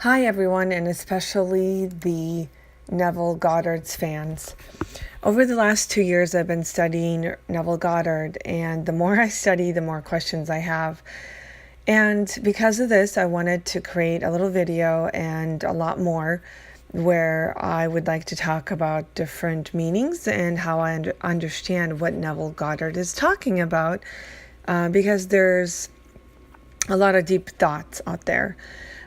Hi, everyone, and especially the Neville Goddard's fans. Over the last 2 years, I've been studying Neville Goddard, and the more I study, the more questions I have. And because of this, I wanted to create a little video and a lot more where I would like to talk about different meanings and how I understand what Neville Goddard is talking about, because there's a lot of deep thoughts out there.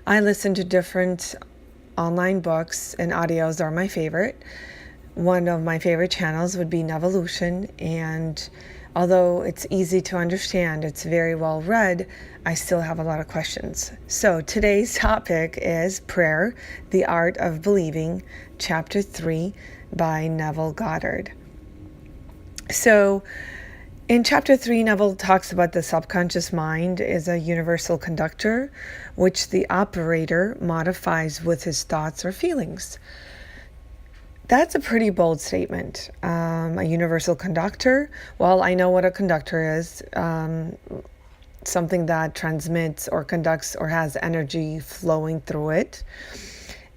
I listen to different online books, and audios are my favorite. One of my favorite channels would be Nevolution, and although it's easy to understand, it's very well read, I still have a lot of questions. So today's topic is Prayer, the Art of Believing, Chapter 3 by Neville Goddard. So in Chapter 3, Neville talks about the subconscious mind is a universal conductor, which the operator modifies with his thoughts or feelings. That's a pretty bold statement. A universal conductor, well, I know what a conductor is. Something that transmits or conducts or has energy flowing through it.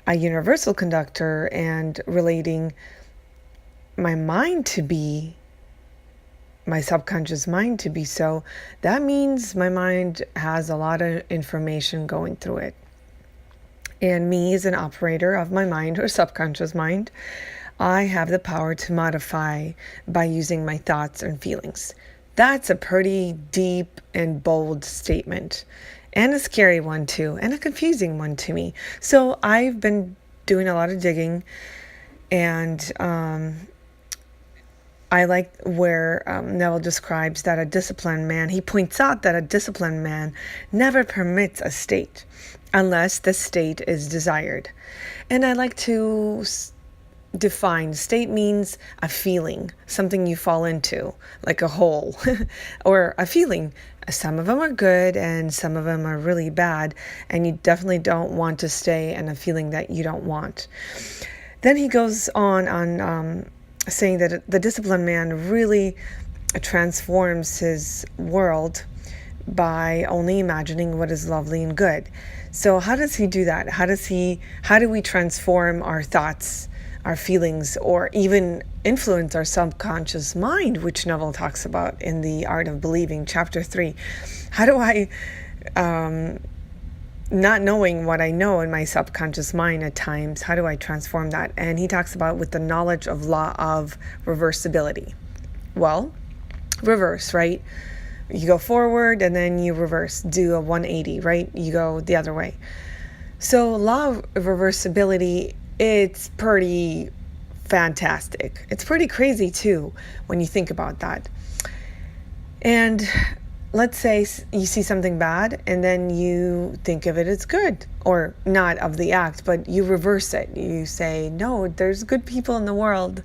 A universal conductor, and relating my mind to be my subconscious mind to be so, that means my mind has a lot of information going through it. And me as an operator of my mind or subconscious mind, I have the power to modify by using my thoughts and feelings. That's a pretty deep and bold statement, and a scary one too, and a confusing one to me. So I've been doing a lot of digging, and I like where Neville describes that a disciplined man, he points out that a disciplined man never permits a state unless the state is desired. And I like to define state means a feeling, something you fall into, like a hole, or a feeling. Some of them are good and some of them are really bad, and you definitely don't want to stay in a feeling that you don't want. Then he goes on saying that the disciplined man really transforms his world by only imagining what is lovely and good. So how does he do that? How do we transform our thoughts, our feelings, or even influence our subconscious mind, which Neville talks about in The Art of Believing, Chapter 3? How do I, not knowing what I know in my subconscious mind at times, how do I transform that? And he talks about with the knowledge of Law of Reversibility. Well, reverse, right? You go forward and then you reverse, do a 180, right? You go the other way. So Law of Reversibility, it's pretty fantastic. It's pretty crazy too when you think about that. And let's say you see something bad and then you think of it as good, or not of the act, but you reverse it. You say, no, there's good people in the world,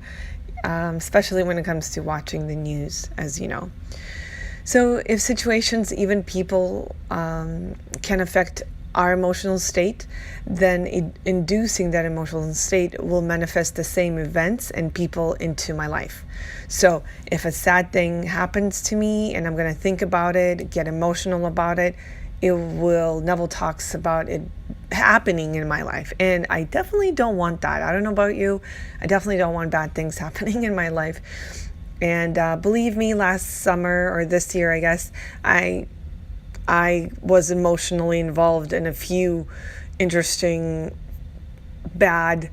especially when it comes to watching the news, as you know. So if situations, even people, can affect our emotional state, then inducing that emotional state will manifest the same events and people into my life. So if a sad thing happens to me and I'm going to think about it, get emotional about it, Neville talks about it happening in my life. And I definitely don't want that. I don't know about you. I definitely don't want bad things happening in my life. And believe me, last summer, or this year, I guess, I was emotionally involved in a few interesting bad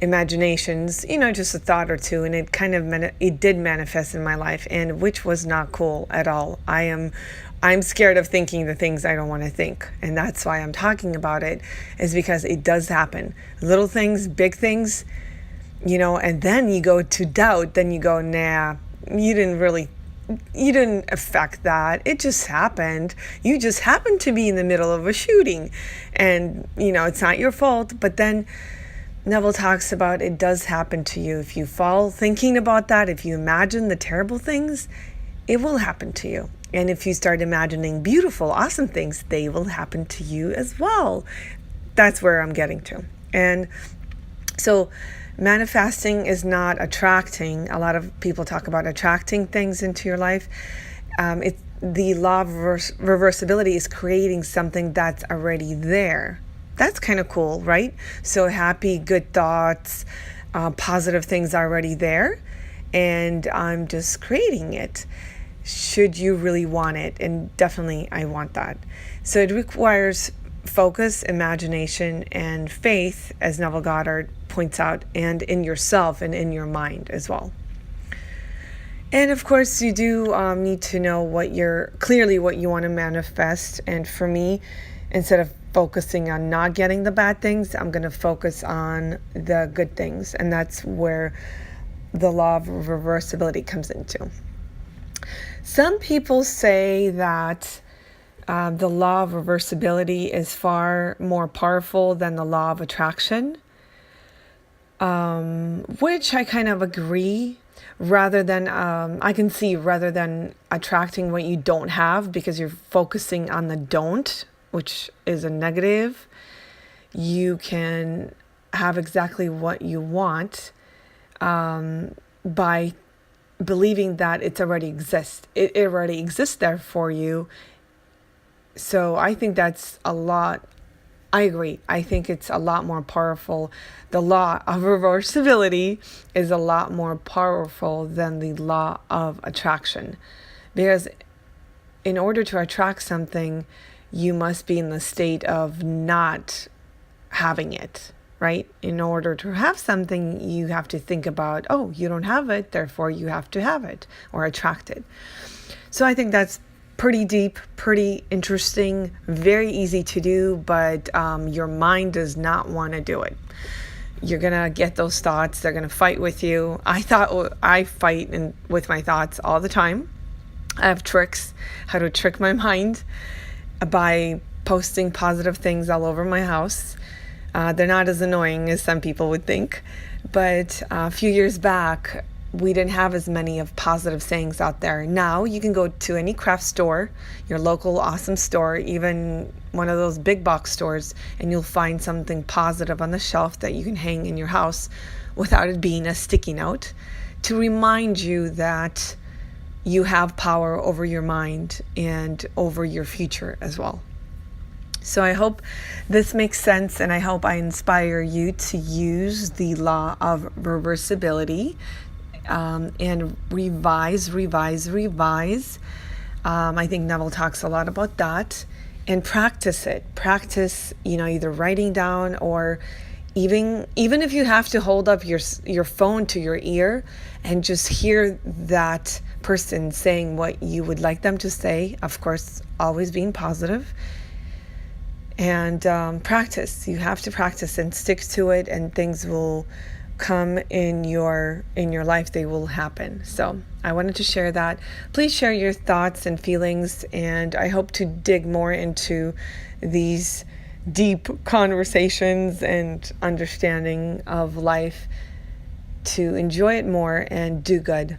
imaginations, just a thought or two, and it did manifest in my life, and which was not cool at all. I'm scared of thinking the things I don't want to think, and that's why I'm talking about it, is because it does happen. Little things, big things, and then you go to doubt, then you go, nah, you didn't affect that. It just happened. You just happened to be in the middle of a shooting, and it's not your fault. But then Neville talks about it does happen to you. If you fall thinking about that, if you imagine the terrible things, it will happen to you. And if you start imagining beautiful, awesome things, they will happen to you as well. That's where I'm getting to. And so manifesting is not attracting. A lot of people talk about attracting things into your life. The law of reversibility is creating something that's already there. That's kind of cool, right? So happy, good thoughts, positive things already there, and I'm just creating it. Should you really want it? And definitely I want that. So it requires focus, imagination, and faith, as Neville Goddard points out, and in yourself and in your mind as well. And of course, you do need to know what you want to manifest. And for me, instead of focusing on not getting the bad things, I'm going to focus on the good things. And that's where the law of reversibility comes into. Some people say that the law of reversibility is far more powerful than the law of attraction, which I kind of agree. Rather than attracting what you don't have because you're focusing on the don't, which is a negative, you can have exactly what you want by believing that it already exists. It already exists there for you. So I think that's a lot. I agree. I think it's a lot more powerful. The law of reversibility is a lot more powerful than the law of attraction. Because in order to attract something, you must be in the state of not having it, right? In order to have something, you have to think about, oh, you don't have it, therefore you have to have it or attract it. So I think that's pretty deep, pretty interesting, very easy to do, but your mind does not want to do it. You're going to get those thoughts. They're going to fight with you. I fight with my thoughts all the time. I have tricks, how to trick my mind by posting positive things all over my house. They're not as annoying as some people would think, but a few years back, we didn't have as many of positive sayings out there. Now you can go to any craft store, your local awesome store, even one of those big box stores, and you'll find something positive on the shelf that you can hang in your house without it being a sticky note to remind you that you have power over your mind and over your future as well. So I hope this makes sense, and I hope I inspire you to use the law of reversibility and revise. I think Neville talks a lot about that, and practice it. Practice, either writing down or even if you have to hold up your phone to your ear and just hear that person saying what you would like them to say. Of course, always being positive. And practice. You have to practice and stick to it, and things will come in your life. They will happen. So I wanted to share that. Please share your thoughts and feelings, and I hope to dig more into these deep conversations and understanding of life to enjoy it more and do good.